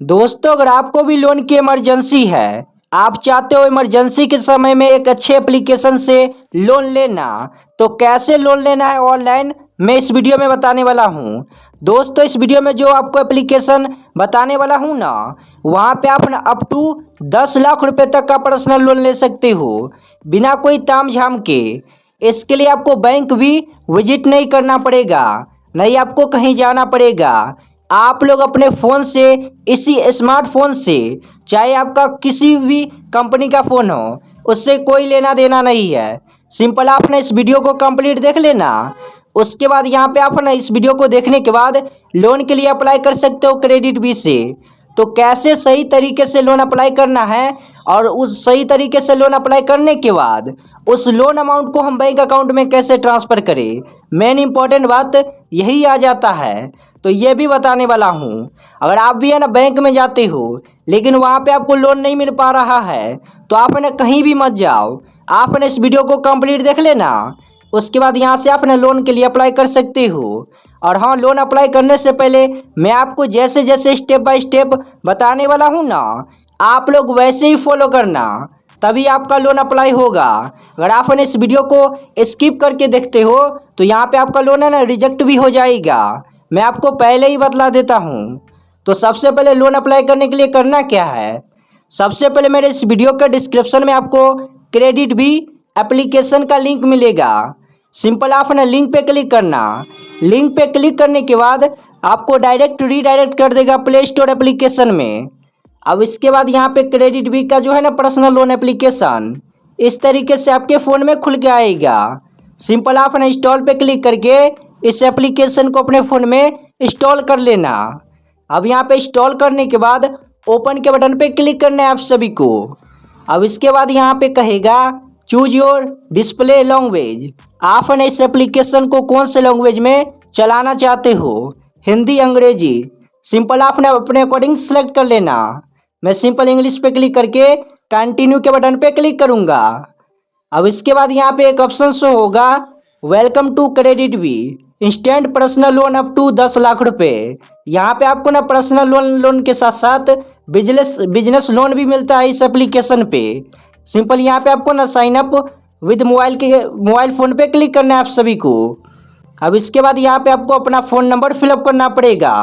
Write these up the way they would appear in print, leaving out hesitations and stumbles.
दोस्तों, अगर आपको भी लोन की इमरजेंसी है, आप चाहते हो इमरजेंसी के समय में एक अच्छे एप्लीकेशन से लोन लेना, तो कैसे लोन लेना है ऑनलाइन मैं इस वीडियो में बताने वाला हूं। दोस्तों, इस वीडियो में जो आपको एप्लीकेशन बताने वाला हूं ना, वहां पे आप ना अप टू 10 लाख रुपए तक का पर्सनल लोन ले सकते हो बिना कोई तामझाम के। इसके लिए आपको बैंक भी विजिट नहीं करना पड़ेगा, नहीं आपको कहीं जाना पड़ेगा। आप लोग अपने फ़ोन से, इसी स्मार्टफोन से, चाहे आपका किसी भी कंपनी का फ़ोन हो, उससे कोई लेना देना नहीं है। सिंपल आपने इस वीडियो को कंप्लीट देख लेना। उसके बाद यहाँ पे आप ना इस वीडियो को देखने के बाद लोन के लिए अप्लाई कर सकते हो क्रेडिट बी से। तो कैसे सही तरीके से लोन अप्लाई करना है, और उस सही तरीके से लोन अप्लाई करने के बाद उस लोन अमाउंट को हम बैंक अकाउंट में कैसे ट्रांसफ़र करें, मेन इंपॉर्टेंट बात यही आ जाता है। तो ये भी बताने वाला हूँ। अगर आप भी है ना बैंक में जाते हो लेकिन वहाँ पे आपको लोन नहीं मिल पा रहा है, तो आप है ना कहीं भी मत जाओ, आप ने इस वीडियो को कंप्लीट देख लेना। उसके बाद यहाँ से आप ना लोन के लिए अप्लाई कर सकते हो। और हाँ, लोन अप्लाई करने से पहले मैं आपको जैसे जैसे स्टेप बाय स्टेप बताने वाला हूँ ना, आप लोग वैसे ही फॉलो करना, तभी आपका लोन अप्लाई होगा। अगर आपने इस वीडियो को स्किप करके देखते हो तो यहाँ पे आपका लोन है ना रिजेक्ट भी हो जाएगा, मैं आपको पहले ही बतला देता हूँ। तो सबसे पहले लोन अप्लाई करने के लिए करना क्या है, सबसे पहले मेरे इस वीडियो के डिस्क्रिप्शन में आपको क्रेडिट बी एप्लीकेशन का लिंक मिलेगा। सिंपल आपने लिंक पे क्लिक करना। लिंक पे क्लिक करने के बाद आपको डायरेक्ट रीडायरेक्ट कर देगा प्ले स्टोर एप्लीकेशन में। अब इसके बाद यहाँ पे क्रेडिट बी का जो है ना पर्सनल लोन एप्लीकेशन इस तरीके से आपके फ़ोन में खुल के आएगा। सिंपल आपने इंस्टॉल पे क्लिक करके इस एप्लीकेशन को अपने फ़ोन में इंस्टॉल कर लेना। अब यहाँ पे इंस्टॉल करने के बाद ओपन के बटन पे क्लिक करना है आप सभी को। अब इसके बाद यहाँ पे कहेगा चूज योर डिस्प्ले लैंग्वेज, आपने इस एप्लीकेशन को कौन से लैंग्वेज में चलाना चाहते हो, हिंदी अंग्रेजी। सिंपल आपने अपने अकॉर्डिंग सेलेक्ट कर लेना। मैं सिंपल इंग्लिश पे क्लिक करके कंटिन्यू के बटन पे क्लिक करूँगा। अब इसके बाद यहाँ पे एक ऑप्शन शो होगा welcome to CreditBee instant personal loan up to 10 lakh रुपए। यहाँ पे आपको ना पर्सनल लोन के साथ साथ बिजनेस लोन भी मिलता है इस एप्लीकेशन पे। सिंपल यहाँ पे आपको ना sign up with mobile phone पे क्लिक करना है आप सभी को। अब इसके बाद यहाँ पे आपको अपना फ़ोन नंबर फिलअप करना पड़ेगा।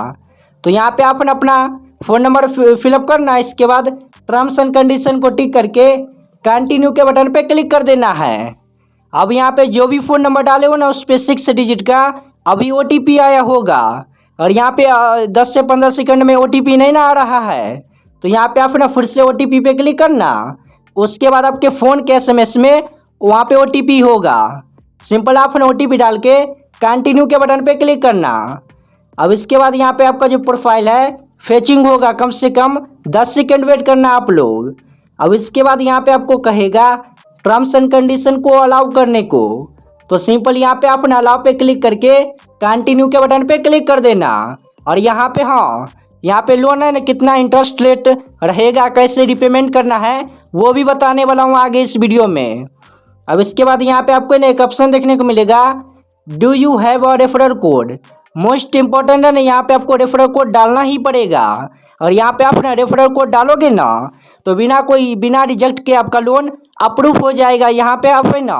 तो यहाँ पे आपने अपना फ़ोन नंबर फिलअप करना है। इसके बाद टर्म्स एंड कंडीशन को टिक करके कंटिन्यू के बटन पे क्लिक कर देना है। अब यहाँ पे जो भी फ़ोन नंबर डाले हो ना उस पर 6 डिजिट का अभी OTP आया होगा, और यहाँ पे 10 से 15 सेकंड में OTP नहीं ना आ रहा है, तो यहाँ पे आप ना फिर से OTP पे क्लिक करना। उसके बाद आपके फ़ोन के SMS में वहाँ पे OTP होगा। सिंपल आपने OTP डाल के कंटिन्यू के बटन पे क्लिक करना। अब इसके बाद यहाँ पे आपका जो प्रोफाइल है फेचिंग होगा, कम से कम 10 सेकंड वेट करना आप लोग। अब इसके बाद यहाँ पे आपको कहेगा टर्म्स एंड कंडीशन को अलाउ करने को, तो सिंपल यहाँ पे आपने अलाउ पे क्लिक करके कंटिन्यू के बटन पे क्लिक कर देना। और यहाँ पे हाँ, यहाँ पे लोन है ना कितना इंटरेस्ट रेट रहेगा, कैसे रिपेमेंट करना है, वो भी बताने वाला हूँ आगे इस वीडियो में। अब इसके बाद यहाँ पे आपको ना एक ऑप्शन देखने को मिलेगा do you have a referral code. Most important है ना, यहाँ पे आपको रेफरल कोड डालना ही पड़ेगा। और यहाँ पे आप ना रेफरल कोड डालोगे ना तो बिना रिजेक्ट के आपका लोन अप्रूव हो जाएगा। यहाँ पे आप है ना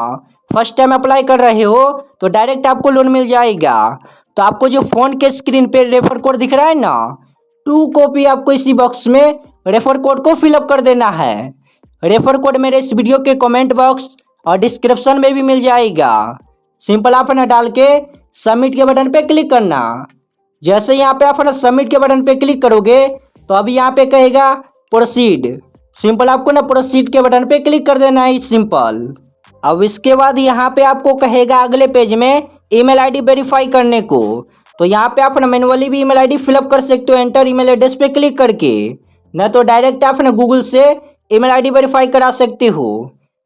फर्स्ट टाइम अप्लाई कर रहे हो तो डायरेक्ट आपको लोन मिल जाएगा। तो आपको जो फ़ोन के स्क्रीन पे रेफर कोड दिख रहा है ना, 2 कॉपी आपको इसी बॉक्स में रेफर कोड को फिलअप कर देना है। रेफर कोड मेरे इस वीडियो के कमेंट बॉक्स और डिस्क्रिप्शन में भी मिल जाएगा। सिंपल आप ना डाल के सबमिट के बटन पे क्लिक करना। जैसे यहाँ पे आप ना सबमिट के बटन पे क्लिक करोगे तो अभी यहाँ पे कहेगा प्रोसीड। सिंपल आपको ना प्रोसीड के बटन पे क्लिक कर देना है सिंपल। अब इसके बाद यहाँ पे आपको कहेगा अगले पेज में ईमेल आईडी वेरीफाई करने को। तो यहाँ पे आप ना मैनुअली भी ईमेल आईडी फिलअप कर सकते हो एंटर ईमेल एड्रेस पे क्लिक करके, न तो डायरेक्ट आप ना गूगल से ईमेल आईडी वेरीफाई करा सकते हो।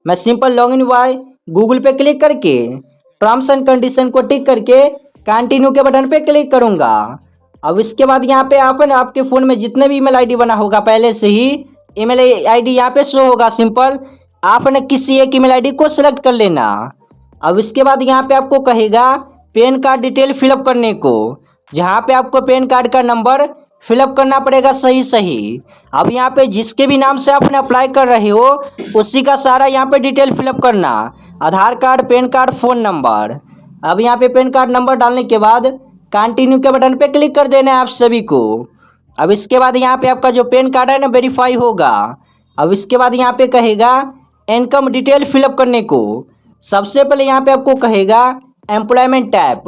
मैं सिंपल लॉगिन बाय गूगल पे क्लिक करके टर्म्स एंड कंडीशन को टिक करके कंटिन्यू के बटन पे क्लिक करूँगा। अब इसके बाद यहाँ पे आप ना आपके फ़ोन में जितने भी ईमेल आईडी बना होगा पहले से ही ईमेल आईडी यहाँ पे शो होगा। सिंपल आपने किसी एक ईमेल आईडी को सिलेक्ट कर लेना। अब इसके बाद यहाँ पे आपको कहेगा पैन कार्ड डिटेल फिलअप करने को, जहाँ पे आपको पैन कार्ड का नंबर फिलअप करना पड़ेगा सही सही। अब यहाँ पे जिसके भी नाम से आपने अप्लाई कर रहे हो उसी का सारा यहाँ पे डिटेल फिलअप करना, Aadhaar card, PAN card, phone number. अब यहाँ पे पैन कार्ड नंबर डालने के बाद कंटिन्यू के बटन पे क्लिक कर देना है आप सभी को। अब इसके बाद यहाँ पे आपका जो पैन कार्ड है ना वेरीफाई होगा। अब इसके बाद यहाँ पे कहेगा इनकम डिटेल फिलअप करने को। सबसे पहले यहाँ पे आपको कहेगा एम्प्लॉयमेंट टाइप,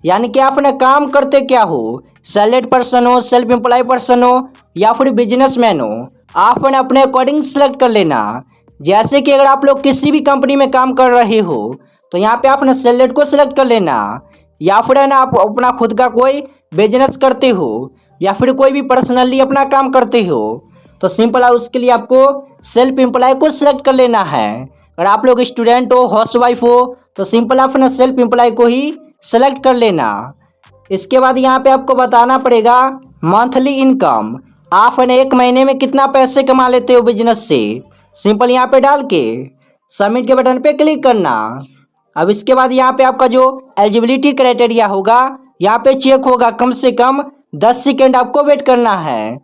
यानी कि आपने काम करते क्या हो, सैलरीड पर्सन हो, सेल्फ एम्प्लॉय पर्सन हो या फिर बिजनेसमैन हो, आपने अपने अकॉर्डिंग सेलेक्ट कर लेना। जैसे कि अगर आप लोग किसी भी कंपनी में काम कर रहे हो तो यहाँ पे आपने सैलरीड को सिलेक्ट कर लेना, या फिर है ना आप अपना खुद का कोई बिजनेस करते हो या फिर कोई भी पर्सनली अपना काम करते हो तो सिंपल है उसके लिए आपको सेल्फ एम्प्लॉय को सिलेक्ट कर लेना है। अगर आप लोग स्टूडेंट हो, हाउसवाइफ हो तो सिंपल अपना सेल्फ एम्प्लॉय को ही सेलेक्ट कर लेना। इसके बाद यहाँ पे आपको बताना पड़ेगा मंथली इनकम, आप है एक महीने में कितना पैसे कमा लेते हो बिजनेस से। सिंपल यहाँ पे डाल के सबमिट के बटन पे क्लिक करना। अब इसके बाद यहाँ पे आपका जो एलिजिबिलिटी क्राइटेरिया होगा यहाँ पे चेक होगा, कम से कम 10 सेकेंड आपको वेट करना है।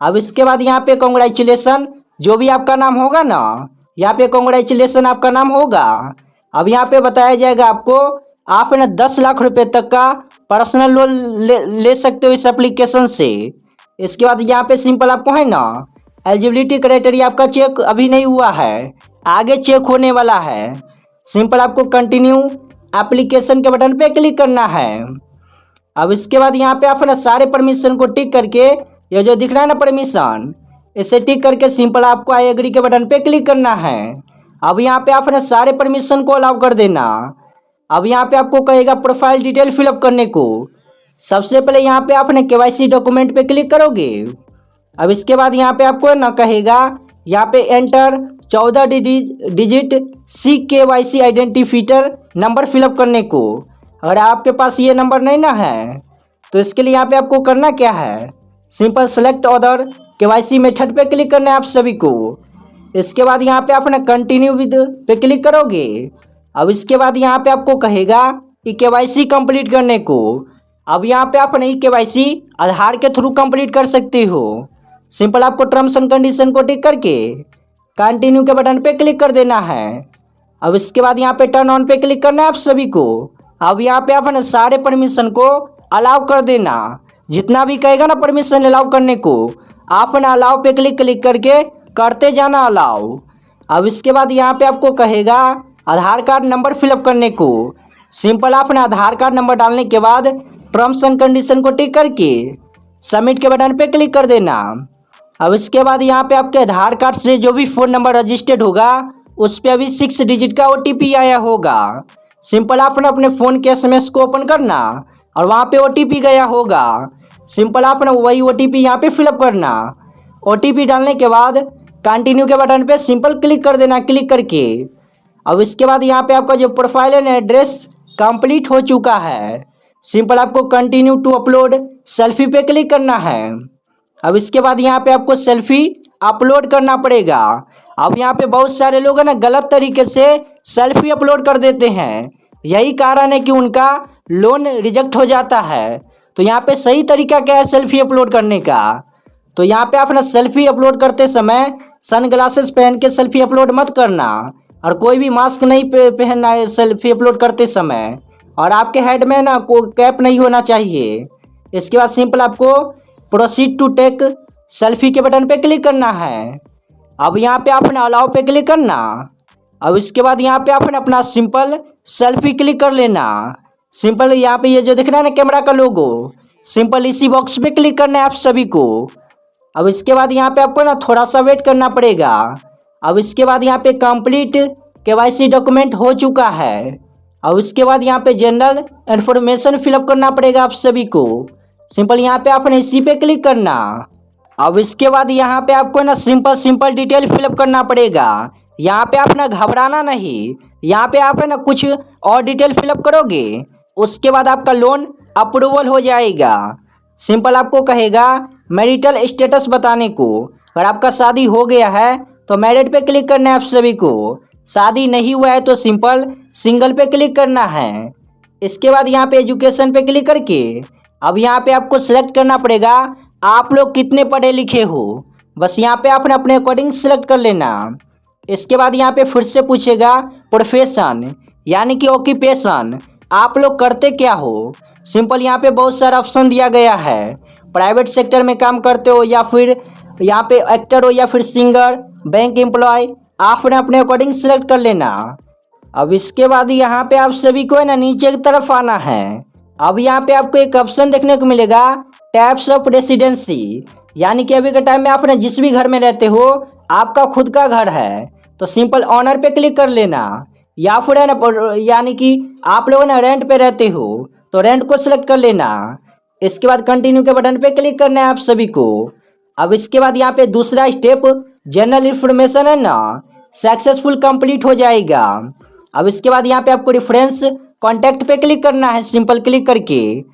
अब इसके बाद यहाँ पे कॉन्ग्रेचुलेसन, जो भी आपका नाम होगा ना यहाँ पे कॉन्ग्रेचुलेसन आपका नाम होगा। अब यहाँ पे बताया जाएगा आपको आप ना 10 लाख रुपए तक का पर्सनल लोन ले सकते हो इस एप्लीकेशन से। इसके बाद यहाँ पे सिंपल आपको है ना एलिजिबिलिटी क्राइटेरिया आपका चेक अभी नहीं हुआ है, आगे चेक होने वाला है। सिंपल आपको कंटिन्यू एप्लीकेशन के बटन पे क्लिक करना है। अब इसके बाद यहाँ पे आप ना सारे परमिशन को टिक करके ये जो दिख रहा है ना परमिशन, इसे टिक करके सिंपल आपको आई एग्री के बटन पे क्लिक करना है। अब यहाँ पे आप ना सारे परमिशन को अलाउ कर देना। अब यहाँ पे आपको कहेगा प्रोफाइल डिटेल फिलअप करने को। सबसे पहले यहाँ पे आपने केवाईसी डॉक्यूमेंट पे क्लिक करोगे। अब इसके बाद यहाँ पे आपको ना कहेगा यहाँ पे enter 14 digit CKYC identificator number fill up करने को। अगर आपके पास ये नंबर नहीं ना है तो इसके लिए यहाँ पे आपको करना क्या है, simple select other KYC method पे क्लिक करना है आप सभी को। इसके बाद यहाँ पे अपना कंटिन्यू विद पे क्लिक करोगे। अब इसके बाद यहाँ पे आपको कहेगा KYC कंप्लीट करने को। अब यहाँ पे आप नहीं KYC आधार के थ्रू कंप्लीट कर सकते हो। सिंपल आपको टर्म्स एंड कंडीशन को टिक करके कंटिन्यू के बटन पे क्लिक कर देना है। अब इसके बाद यहाँ पे टर्न ऑन पे क्लिक करना है आप सभी को। अब यहाँ पे आप सारे परमिशन को अलाउ कर देना, जितना भी कहेगा ना परमिशन अलाउ करने को आप ना अलाउ पे क्लिक करके करते जाना अलाउ। अब इसके बाद यहाँ पे आपको कहेगा आधार कार्ड नंबर फिलअप करने को। सिंपल आपने आधार कार्ड नंबर डालने के बाद टर्म्स एंड कंडीशन को टिक करके सबमिट के बटन पे क्लिक कर देना। अब इसके बाद यहाँ पे आपके आधार कार्ड से जो भी फ़ोन नंबर रजिस्टर्ड होगा उस पर अभी 6 डिजिट का OTP आया होगा। सिंपल आपने अपने फ़ोन के SMS को ओपन करना और वहाँ पे OTP गया होगा। सिंपल आपने वही OTP यहाँ पे फिलअप करना। OTP डालने के बाद कंटिन्यू के बटन पे सिंपल क्लिक कर देना क्लिक करके। अब इसके बाद यहाँ पे आपका जो प्रोफाइल एंड एड्रेस कंप्लीट हो चुका है। सिंपल आपको कंटिन्यू टू अपलोड सेल्फी पे क्लिक करना है। अब इसके बाद यहाँ पे आपको सेल्फी अपलोड करना पड़ेगा। अब यहाँ पे बहुत सारे लोग है ना गलत तरीके से सेल्फी अपलोड कर देते हैं, यही कारण है कि उनका लोन रिजेक्ट हो जाता है। तो यहाँ पे सही तरीका क्या है सेल्फी अपलोड करने का, तो यहाँ पे अपना सेल्फी अपलोड करते समय सनग्लासेस पहन के सेल्फी अपलोड मत करना और कोई भी मास्क नहीं पहनना है सेल्फी अपलोड करते समय, और आपके हेड में ना कोई कैप नहीं होना चाहिए। इसके बाद सिंपल आपको प्रोसीड टू टेक सेल्फी के बटन पे क्लिक करना है। अब यहाँ पे आपने अलाउ पे क्लिक करना। अब इसके बाद यहाँ पे आपने अपना सिंपल सेल्फी क्लिक कर लेना। सिंपल यहाँ पे ये जो दिख रहा है ना कैमरा का लोगो, सिंपल इसी बॉक्स पे क्लिक करना है आप सभी को। अब इसके बाद यहाँ पे आपको ना थोड़ा सा वेट करना पड़ेगा। अब इसके बाद यहाँ पे कंप्लीट KYC डॉक्यूमेंट हो चुका है। अब इसके बाद यहाँ पे जनरल इन्फॉर्मेशन फिलअप करना पड़ेगा आप सभी को। सिंपल यहाँ पे आपने इसी पे क्लिक करना। अब इसके बाद यहाँ पे आपको ना सिंपल डिटेल फिलअप करना पड़ेगा। यहाँ पे आप ना घबराना नहीं, यहाँ पे आप है ना कुछ और डिटेल फिलअप करोगे उसके बाद आपका लोन अप्रूवल हो जाएगा। सिंपल आपको कहेगा मैरिटल स्टेटस बताने को। अगर आपका शादी हो गया है तो मैरिड पे क्लिक करना है आप सभी को, शादी नहीं हुआ है तो सिंपल सिंगल पे क्लिक करना है। इसके बाद यहाँ पे एजुकेशन पे क्लिक करके अब यहाँ पे आपको सिलेक्ट करना पड़ेगा आप लोग कितने पढ़े लिखे हो, बस यहाँ पे आपने अपने अकॉर्डिंग सेलेक्ट कर लेना। इसके बाद यहाँ पे फिर से पूछेगा प्रोफेशन यानी कि ऑक्यूपेशन, आप लोग करते क्या हो। सिंपल यहाँ पे बहुत सारा ऑप्शन दिया गया है, प्राइवेट सेक्टर में काम करते हो या फिर यहाँ पे एक्टर हो या फिर सिंगर, बैंक एम्प्लॉय, आपने अपने अकॉर्डिंग सेलेक्ट कर लेना। अब इसके बाद यहाँ पे आप सभी को है ना नीचे की तरफ आना है। अब यहाँ पे आपको एक ऑप्शन देखने को मिलेगा टाइप्स ऑफ रेसिडेंसी, यानी कि अभी के टाइम में आपने जिस भी घर में रहते हो आपका खुद का घर है तो सिंपल ऑनर पे क्लिक कर लेना, या फिर है ना यानी कि आप लोग ना रेंट पे रहते हो तो रेंट को सिलेक्ट कर लेना। इसके बाद कंटिन्यू के बटन पे क्लिक करना है आप सभी को। अब इसके बाद यहाँ पे दूसरा स्टेप जनरल इंफॉर्मेशन है ना सक्सेसफुल कंप्लीट हो जाएगा। अब इसके बाद यहाँ पे आपको रेफरेंस कॉन्टैक्ट पे क्लिक करना है सिंपल क्लिक करके।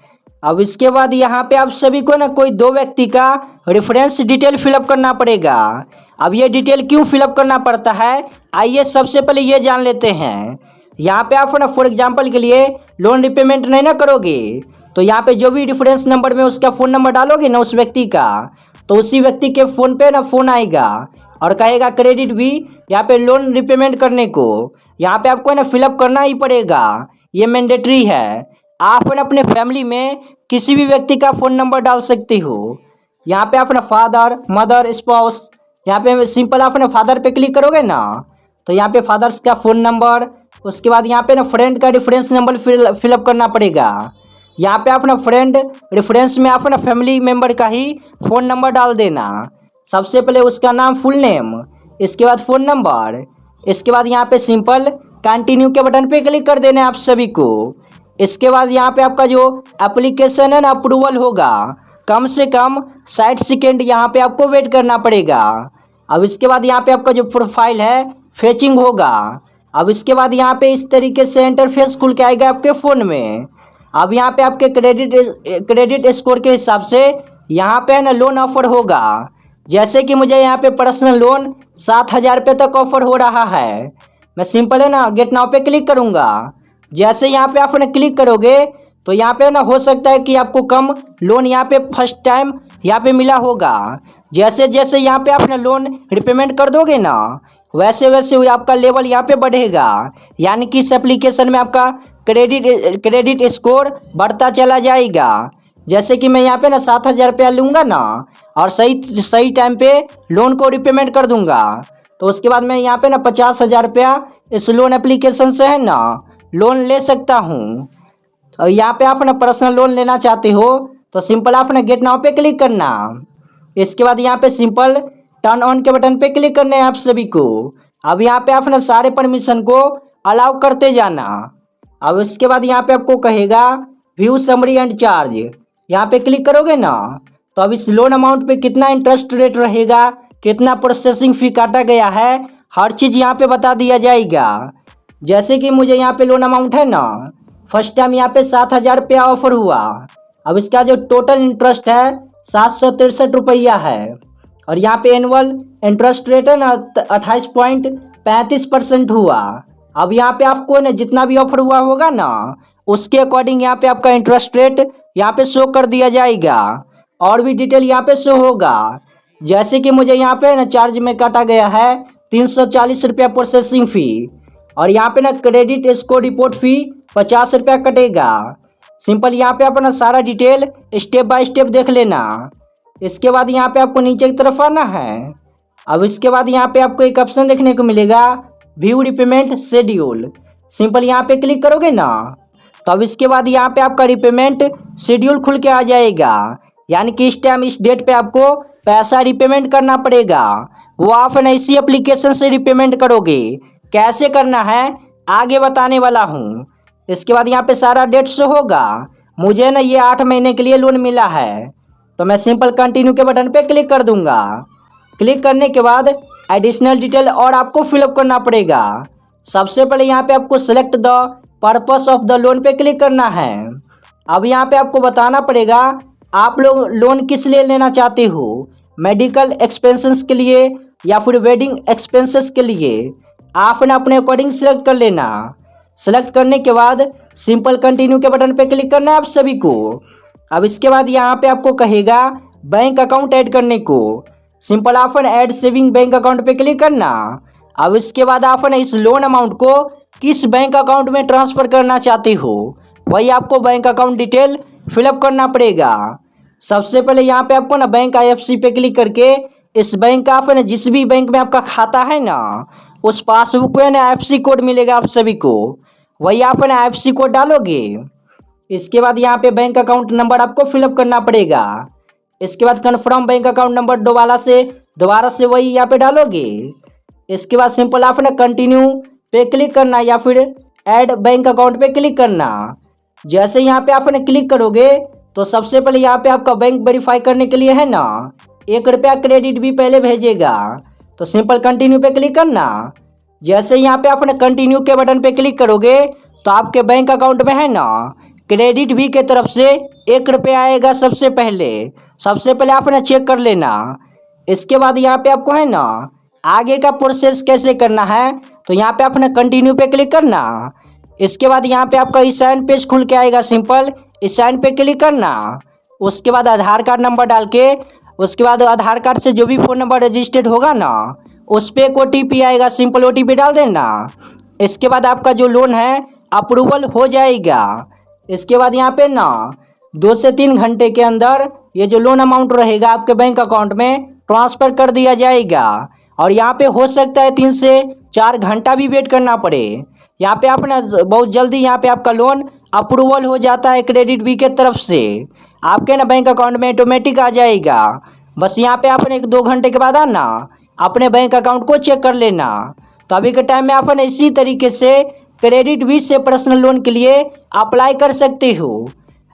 अब इसके बाद यहाँ पे आप सभी को ना कोई दो व्यक्ति का रेफरेंस डिटेल फिलअप करना पड़ेगा। अब ये डिटेल क्यों फिलअप करना पड़ता है, आइए सबसे पहले ये जान लेते हैं। यहाँ पे आप ना फॉर एग्जांपल के लिए लोन रिपेमेंट नहीं ना करोगे तो यहाँ पे जो भी रेफरेंस नंबर में उसका फ़ोन नंबर डालोगे ना उस व्यक्ति का, तो उसी व्यक्ति के फ़ोन पे ना फ़ोन आएगा और कहेगा क्रेडिट भी यहाँ पे लोन रिपेमेंट करने को। यहाँ पे आपको ना फिलअप करना ही पड़ेगा, ये मैंडेटरी है। आप ना अपने फैमिली में किसी भी व्यक्ति का फ़ोन नंबर डाल सकते हो। यहाँ पे अपना फादर मदर स्पाउस, यहाँ पे सिंपल आप ना फादर पे क्लिक करोगे ना तो यहाँ पे फादर्स का फ़ोन नंबर, उसके बाद यहाँ पे ना फ्रेंड का रेफरेंस नंबर फिलअप करना पड़ेगा। यहाँ पे अपना फ्रेंड रेफरेंस में अपना फैमिली मेम्बर का ही फ़ोन नंबर डाल देना। सबसे पहले उसका नाम फुल नेम, इसके बाद फ़ोन नंबर, इसके बाद यहाँ पे सिंपल कंटिन्यू के बटन पे क्लिक कर देना है आप सभी को। इसके बाद यहाँ पे आपका जो एप्लीकेशन है ना अप्रूवल होगा, कम से कम 60 सेकेंड यहाँ पे आपको वेट करना पड़ेगा। अब इसके बाद यहाँ पे आपका जो प्रोफाइल है फेचिंग होगा। अब इसके बाद यहाँ पे इस तरीके से इंटरफेस खुल के आएगा आपके फ़ोन में। अब यहाँ पे आपके क्रेडिट स्कोर के हिसाब से यहाँ पे ना लोन ऑफर होगा। जैसे कि मुझे यहाँ पे पर्सनल लोन 7,000 रुपये तक ऑफर हो रहा है। मैं सिंपल है ना गेट नाउ पे क्लिक करूँगा। जैसे यहाँ पे आपने क्लिक करोगे तो यहाँ पे ना हो सकता है कि आपको कम लोन यहाँ पे फर्स्ट टाइम यहाँ पे मिला होगा। जैसे जैसे यहाँ पे आपने लोन रिपेमेंट कर दोगे ना वैसे वैसे आपका लेवल यहाँ पे बढ़ेगा, यानी कि इस एप्लीकेशन में आपका क्रेडिट स्कोर बढ़ता चला जाएगा। जैसे कि मैं यहाँ पे ना 7,000 रुपया लूँगा ना और सही सही टाइम पे लोन को रिपेमेंट कर दूँगा तो उसके बाद मैं यहाँ पे ना 50,000 रुपया इस लोन एप्लीकेशन से है ना लोन ले सकता हूँ। और यहाँ पे आप ना पर्सनल लोन लेना चाहते हो तो सिंपल आप ना गेट नाउ पे क्लिक करना। इसके बाद यहाँ पे सिंपल टर्न ऑन के बटन पे क्लिक करना है आप सभी को। अब यहाँ पे आप ना सारे परमिशन को अलाउ करते जाना। अब इसके बाद यहाँ पे आपको कहेगा व्यू समरी एंड चार्ज, यहाँ पे क्लिक करोगे ना तो अब इस लोन अमाउंट पे कितना इंटरेस्ट रेट रहेगा, कितना प्रोसेसिंग फ़ी काटा गया है, हर चीज़ यहाँ पे बता दिया जाएगा। जैसे कि मुझे यहाँ पे लोन अमाउंट है ना फर्स्ट टाइम यहाँ पे 7,000 रुपया ऑफर हुआ। अब इसका जो टोटल इंटरेस्ट है 763 रुपया है और यहाँ पे एनुअल इंटरेस्ट रेट है ना 28.35% हुआ। अब यहाँ पे आपको ना जितना भी ऑफर हुआ होगा ना उसके अकॉर्डिंग यहाँ पे आपका इंटरेस्ट रेट यहाँ पे शो कर दिया जाएगा और भी डिटेल यहाँ पे शो होगा। जैसे कि मुझे यहाँ पे ना चार्ज में काटा गया है 340 रुपया प्रोसेसिंग फ़ी और यहाँ पे ना क्रेडिट स्कोर रिपोर्ट फ़ी 50 रुपया कटेगा। सिंपल यहाँ पे अपना सारा डिटेल स्टेप बाय स्टेप देख लेना। इसके बाद यहाँ पे आपको नीचे की तरफ आना है। अब इसके बाद यहाँ पे आपको एक ऑप्शन देखने को मिलेगा व्यू रिपेमेंट शेड्यूल, सिंपल यहाँ पे क्लिक करोगे ना तो अब इसके बाद यहाँ पे आपका रिपेमेंट शेड्यूल खुल के आ जाएगा, यानी कि इस टाइम इस डेट पे आपको पैसा रिपेमेंट करना पड़ेगा। वो आप ना इसी एप्लीकेशन से रिपेमेंट करोगे, कैसे करना है आगे बताने वाला हूँ। इसके बाद यहाँ पे सारा डेट शो होगा। मुझे ना ये 8 महीने के लिए लोन मिला है तो मैं सिंपल कंटिन्यू के बटन पे क्लिक कर दूंगा। क्लिक करने के बाद एडिशनल डिटेल और आपको फिलअप करना पड़ेगा। सबसे पहले यहाँ पे आपको select the purpose of the loan पे क्लिक करना है। अब यहाँ पे आपको बताना पड़ेगा आप लोग लोन किस लिए लेना चाहते हो, मेडिकल एक्सपेंसेस के लिए या फिर वेडिंग एक्सपेंसेस के लिए। आप ना अपने अकॉर्डिंग सेलेक्ट कर लेना। सेलेक्ट करने के बाद सिंपल कंटिन्यू के बटन पे क्लिक करना है आप सभी को। अब इसके बाद यहाँ पे आपको कहेगा बैंक अकाउंट ऐड करने को। सिंपल आपन ऐड सेविंग बैंक अकाउंट पे क्लिक करना। अब इसके बाद आपन इस लोन अमाउंट को किस बैंक अकाउंट में ट्रांसफ़र करना चाहते हो वही आपको बैंक अकाउंट डिटेल फिलअप करना पड़ेगा। सबसे पहले यहाँ पे आपको ना बैंक IFSC पे क्लिक करके इस बैंक का आपने जिस भी बैंक में आपका खाता है ना उस पासबुक में ना IFSC कोड मिलेगा आप सभी को, वही आपने IFSC कोड डालोगे। इसके बाद यहाँ पे बैंक अकाउंट नंबर आपको फिलअप करना पड़ेगा। इसके बाद कन्फर्म बैंक अकाउंट नंबर दोबारा से वही यहाँ पे डालोगे। इसके बाद सिंपल आपने कंटिन्यू पे क्लिक करना या फिर ऐड बैंक अकाउंट पे क्लिक करना। जैसे यहाँ पे आपने क्लिक करोगे तो सबसे पहले यहाँ पे आपका बैंक वेरीफाई करने के लिए है ना ₹1 क्रेडिट भी पहले भेजेगा, तो सिंपल कंटिन्यू पे क्लिक करना। जैसे यहाँ पे आपने कंटिन्यू के बटन पे क्लिक करोगे तो आपके बैंक अकाउंट में है ना क्रेडिट भी के तरफ से ₹1 आएगा। सबसे पहले आपने चेक कर लेना। इसके बाद यहाँ पे आपको है ना आगे का प्रोसेस कैसे करना है, तो यहाँ पे आपने कंटिन्यू पे क्लिक करना। इसके बाद यहाँ पे आपका इस साइन पेज खुल के आएगा, सिंपल इस साइन पे क्लिक करना। उसके बाद आधार कार्ड नंबर डाल के उसके बाद आधार कार्ड से जो भी फ़ोन नंबर रजिस्टर्ड होगा ना उस पर एक OTP आएगा, सिंपल OTP डाल देना। इसके बाद आपका जो लोन है अप्रूवल हो जाएगा। इसके बाद यहाँ पे ना 2 से 3 घंटे के अंदर ये जो लोन अमाउंट रहेगा आपके बैंक अकाउंट में ट्रांसफ़र कर दिया जाएगा। और यहाँ पे हो सकता है 3 से 4 घंटा भी वेट करना पड़े। यहाँ पे आप ना बहुत जल्दी यहाँ पे आपका लोन अप्रूवल हो जाता है क्रेडिट बी के तरफ से, आपके ना बैंक अकाउंट में ऑटोमेटिक आ जाएगा। बस यहाँ पे आपने 1-2 घंटे के बाद आना अपने बैंक अकाउंट को चेक कर लेना। तो अभी के टाइम में आपने इसी तरीके से क्रेडिट बी से पर्सनल लोन के लिए अप्लाई कर सकते हो।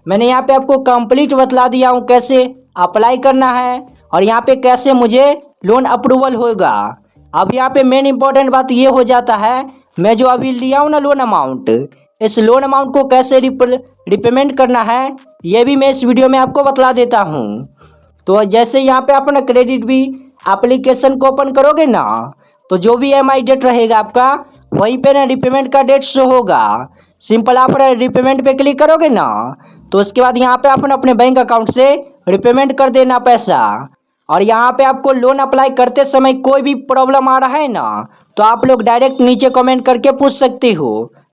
मैंने यहाँ पे आपको कंप्लीट बतला दिया हूँ कैसे अप्लाई करना है और यहाँ पे कैसे मुझे लोन अप्रूवल होगा। अब यहाँ पे मेन इंपॉर्टेंट बात ये हो जाता है, मैं जो अभी लिया हूँ ना लोन अमाउंट, इस लोन अमाउंट को कैसे रिपेमेंट करना है ये भी मैं इस वीडियो में आपको बतला देता हूँ। तो जैसे यहाँ पे आप ना क्रेडिट बी एप्लीकेशन को ओपन करोगे ना तो जो भी EMI डेट रहेगा आपका वहीं पे ना रिपेमेंट का डेट शो होगा। सिंपल आप रिपेमेंट पे क्लिक करोगे ना तो उसके बाद यहाँ पे आप अपने बैंक अकाउंट से रिपेमेंट कर देना पैसा। और यहाँ पे आपको लोन अप्लाई करते समय कोई भी प्रॉब्लम आ रहा है ना तो आप लोग डायरेक्ट नीचे कमेंट करके पूछ सकते हो।